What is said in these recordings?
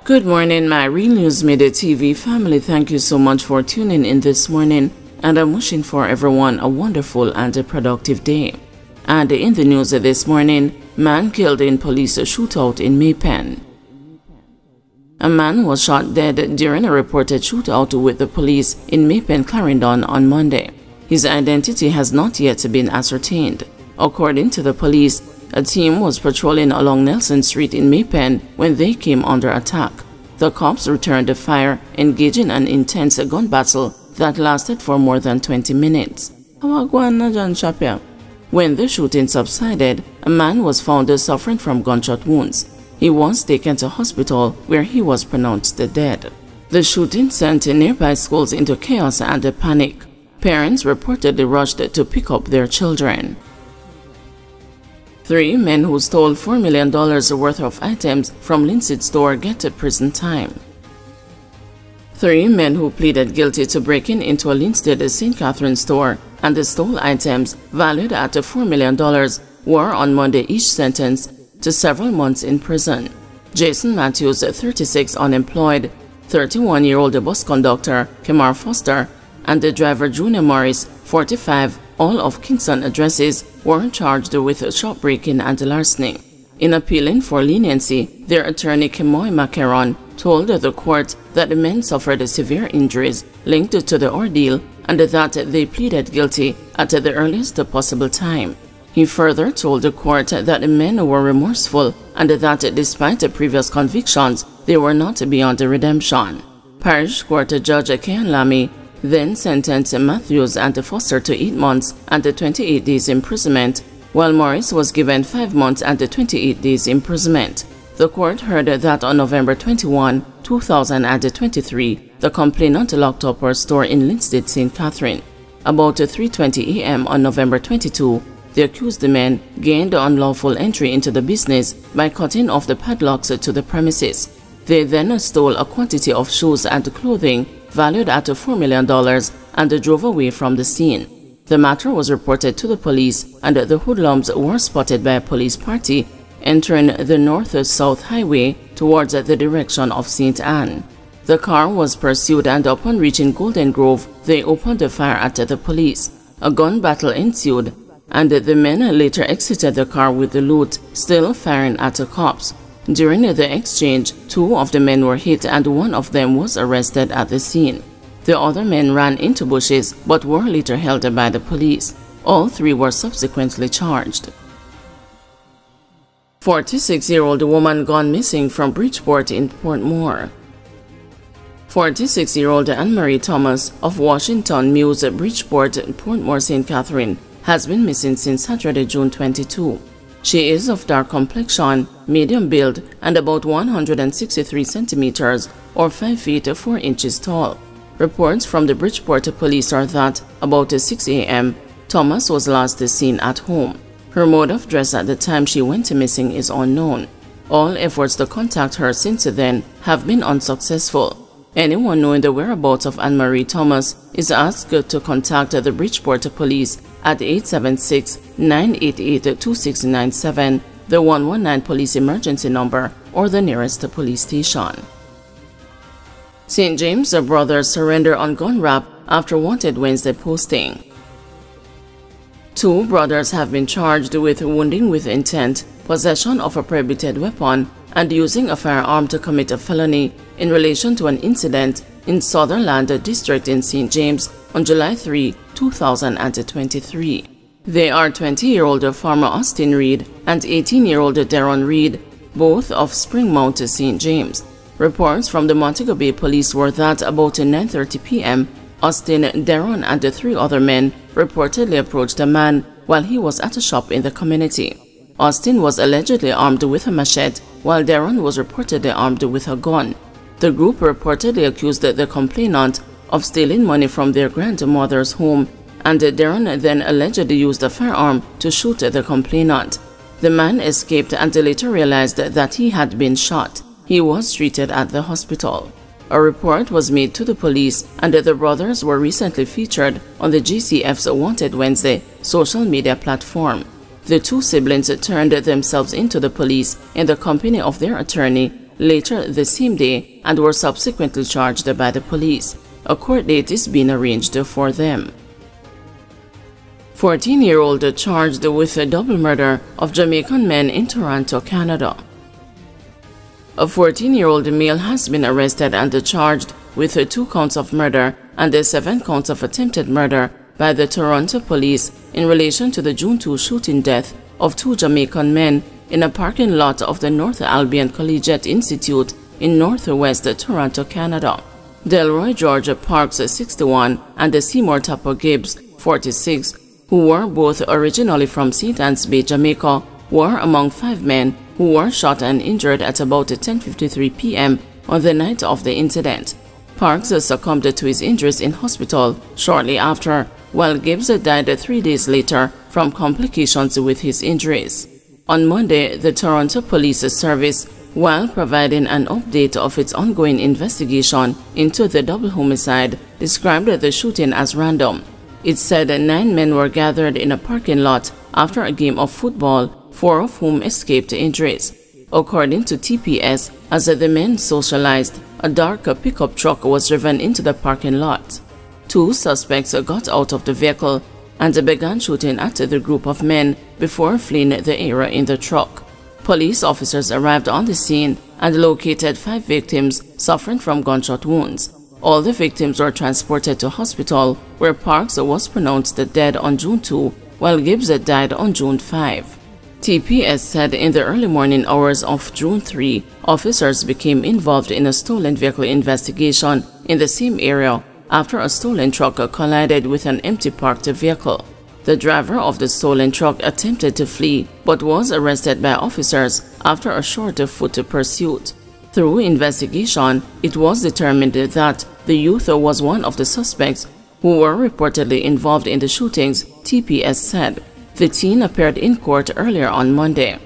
Good morning, my Real News Midday TV family. Thank you so much for tuning in this morning, and I'm wishing for everyone a wonderful and a productive day. And in the news this morning, man killed in police shootout in Maypen. A man was shot dead during a reported shootout with the police in Maypen, Clarendon on Monday. His identity has not yet been ascertained. According to the police, a team was patrolling along Nelson Street in Maypen when they came under attack. The cops returned the fire, engaging an intense gun battle that lasted for more than 20 minutes. When the shooting subsided, a man was found suffering from gunshot wounds. He was taken to hospital where he was pronounced dead. The shooting sent nearby schools into chaos and panic. Parents reportedly rushed to pick up their children. 3 men who stole $4 million worth of items from Linseed store get prison time. 3 men who pleaded guilty to breaking into a Linstead St. Catherine store and stole items valued at $4 million were on Monday each sentenced to several months in prison. Jason Matthews, 36, unemployed, 31-year-old bus conductor Kemar Foster, and the driver Junior Morris, 45, all of Kingston addresses, were charged with shopbreaking and larceny. In appealing for leniency, their attorney Kemoy Macaron told the court that the men suffered severe injuries linked to the ordeal and that they pleaded guilty at the earliest possible time. He further told the court that the men were remorseful and that despite the previous convictions, they were not beyond redemption. Parish Court Judge Kean Lamy then sentenced Matthews and Foster to 8 months and 28 days imprisonment, while Morris was given 5 months and 28 days imprisonment. The court heard that on November 21, 2023, the complainant locked up her store in Linstead, St. Catherine. About 3:20 a.m. on November 22, the accused men gained unlawful entry into the business by cutting off the padlocks to the premises. They then stole a quantity of shoes and clothing valued at $4 million and drove away from the scene. The matter was reported to the police, and the hoodlums were spotted by a police party entering the north-south highway towards the direction of St. Anne. The car was pursued, and upon reaching Golden Grove, they opened fire at the police. A gun battle ensued, and the men later exited the car with the loot, still firing at the cops. During the exchange, 2 of the men were hit and 1 of them was arrested at the scene. The other men ran into bushes but were later held by the police. All 3 were subsequently charged. 46-year-old woman gone missing from Bridgeport in Portmore. 46-year-old Anne-Marie Thomas of Washington Mills, Bridgeport, Portmore, St. Catherine, has been missing since Saturday, June 22. She is of dark complexion, medium build, and about 163 centimeters or 5 feet 4 inches tall. Reports from the Bridgeport police are that about 6 a.m., Thomas was last seen at home. Her mode of dress at the time she went missing is unknown. All efforts to contact her since then have been unsuccessful. Anyone knowing the whereabouts of Anne-Marie Thomas is asked to contact the Bridgeport police at 876-988-2697, the 119 police emergency number, or the nearest police station. St. James brothers surrender on gun rap after wanted Wednesday posting. 2 brothers have been charged with wounding with intent, possession of a prohibited weapon, and using a firearm to commit a felony in relation to an incident in Sutherland District in St. James on July 3, 2023. They are 20-year-old farmer Austin Reed and 18-year-old Darren Reed, both of Springmount, St. James. Reports from the Montego Bay police were that about 9:30 p.m., Austin, Darren, and the 3 other men reportedly approached a man while he was at a shop in the community. Austin was allegedly armed with a machete, while Darren was reportedly armed with a gun. The group reportedly accused the complainant of stealing money from their grandmother's home, and Darren then allegedly used a firearm to shoot the complainant. The man escaped and later realized that he had been shot. He was treated at the hospital. A report was made to the police, and the brothers were recently featured on the GCF's Wanted Wednesday social media platform. The 2 siblings turned themselves into the police in the company of their attorney later the same day and were subsequently charged by the police. A court date is being arranged for them. 14-year-old charged with a double murder of Jamaican men in Toronto, Canada. A 14-year-old male has been arrested and charged with 2 counts of murder and 7 counts of attempted murder by the Toronto police in relation to the June 2 shooting death of 2 Jamaican men in a parking lot of the North Albion Collegiate Institute in northwest Toronto, Canada. Delroy George Parks, 61, and Seymour Tupper Gibbs, 46, who were both originally from St. Anne's Bay, Jamaica, were among 5 men who were shot and injured at about 10:53 p.m. on the night of the incident. Parks succumbed to his injuries in hospital shortly after, while Gibbs died 3 days later from complications with his injuries. On Monday, the Toronto Police Service, while providing an update of its ongoing investigation into the double homicide, described the shooting as random. It said 9 men were gathered in a parking lot after a game of football, 4 of whom escaped injuries. According to TPS, as the men socialized, a dark pickup truck was driven into the parking lot. 2 suspects got out of the vehicle and began shooting at the group of men before fleeing the area in the truck. Police officers arrived on the scene and located 5 victims suffering from gunshot wounds. All the victims were transported to hospital, where Parks was pronounced dead on June 2, while Gibbs died on June 5. TPS said in the early morning hours of June 3, officers became involved in a stolen vehicle investigation in the same area after a stolen truck collided with an empty parked vehicle. The driver of the stolen truck attempted to flee but was arrested by officers after a short-foot pursuit. Through investigation, it was determined that the youth was one of the suspects who were reportedly involved in the shootings, TPS said. The teen appeared in court earlier on Monday.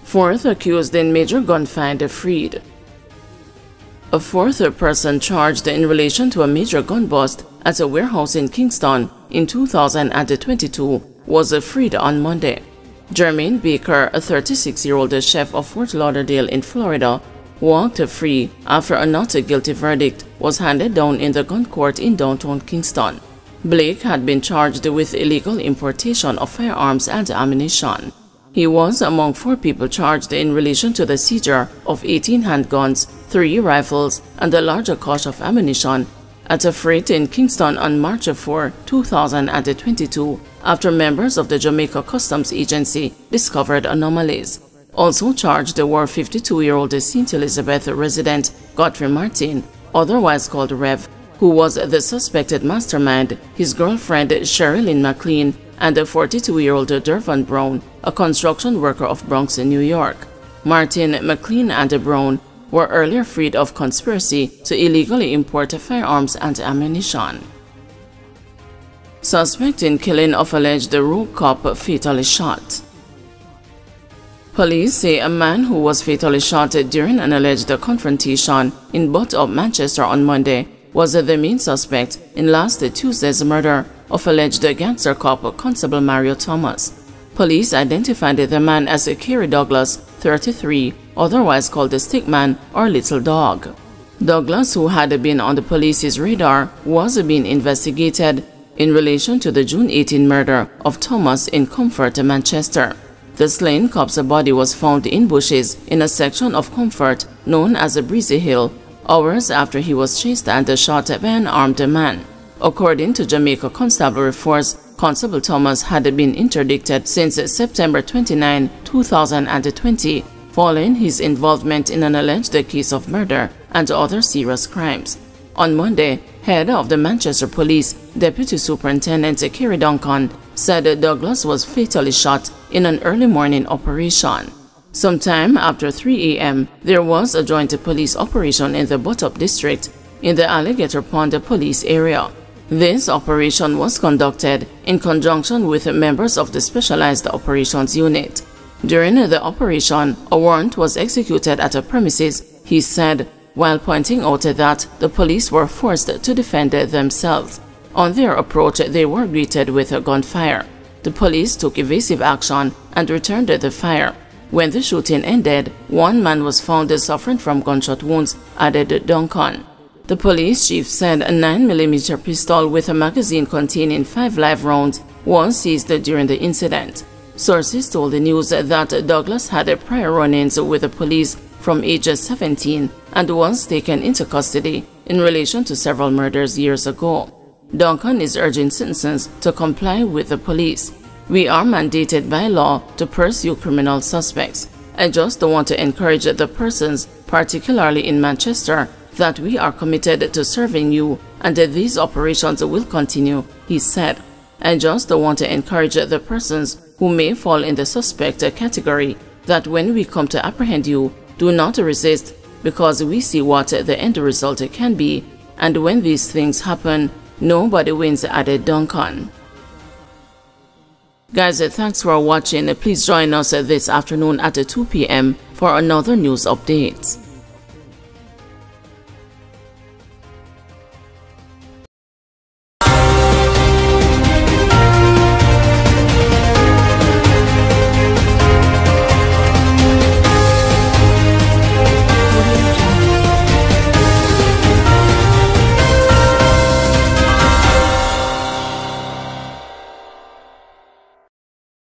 4th accused in major gunfight freed. A 4th person charged in relation to a major gun bust at a warehouse in Kingston in 2022 was freed on Monday. Jermaine Baker, a 36-year-old chef of Fort Lauderdale in Florida, walked free after a not guilty verdict was handed down in the gun court in downtown Kingston. Blake had been charged with illegal importation of firearms and ammunition. He was among 4 people charged in relation to the seizure of 18 handguns, 3 rifles, and a larger cache of ammunition at a freight in Kingston on March 4, 2022, after members of the Jamaica Customs Agency discovered anomalies. Also charged were 52-year-old St. Elizabeth resident Godfrey Martin, otherwise called Rev, who was the suspected mastermind, his girlfriend Sherilyn McLean, and a 42-year-old Dervon Brown, a construction worker of Bronx, New York. Martin, McLean, and Brown were earlier freed of conspiracy to illegally import firearms and ammunition. Suspect in killing of alleged rogue cop fatally shot. Police say a man who was fatally shot during an alleged confrontation in Butt-Up, Manchester on Monday was the main suspect in last Tuesday's murder of alleged gangster cop Constable Mario Thomas. Police identified the man as Kerry Douglas, 33, otherwise called the Stickman or Little Dog. Douglas, who had been on the police's radar, was being investigated in relation to the June 18 murder of Thomas in Comfort, Manchester. The slain cop's body was found in bushes in a section of Comfort known as Breezy Hill, hours after he was chased and shot by an armed man. According to Jamaica Constabulary Force, Constable Thomas had been interdicted since September 29, 2020, following his involvement in an alleged case of murder and other serious crimes. On Monday, head of the Manchester Police, Deputy Superintendent Kerry Duncan, said Douglas was fatally shot in an early morning operation. Sometime after 3 a.m., there was a joint police operation in the Butt-Up district in the Alligator Pond police area. This operation was conducted in conjunction with members of the Specialized Operations Unit. During the operation, a warrant was executed at a premises, he said, while pointing out that the police were forced to defend themselves. On their approach, they were greeted with gunfire. The police took evasive action and returned the fire. When the shooting ended, one man was found suffering from gunshot wounds, added Duncan. The police chief said a 9mm pistol with a magazine containing 5 live rounds was seized during the incident. Sources told the news that Douglas had prior run-ins with the police from age 17 and was taken into custody in relation to several murders years ago. Duncan is urging citizens to comply with the police. "We are mandated by law to pursue criminal suspects. I just want to encourage the persons, particularly in Manchester, that we are committed to serving you and that these operations will continue," he said. "I just want to encourage the persons who may fall in the suspect category that when we come to apprehend you, do not resist, because we see what the end result can be, and when these things happen, nobody wins," added Duncan. Guys, thanks for watching. Please join us this afternoon at 2 p.m. for another news update.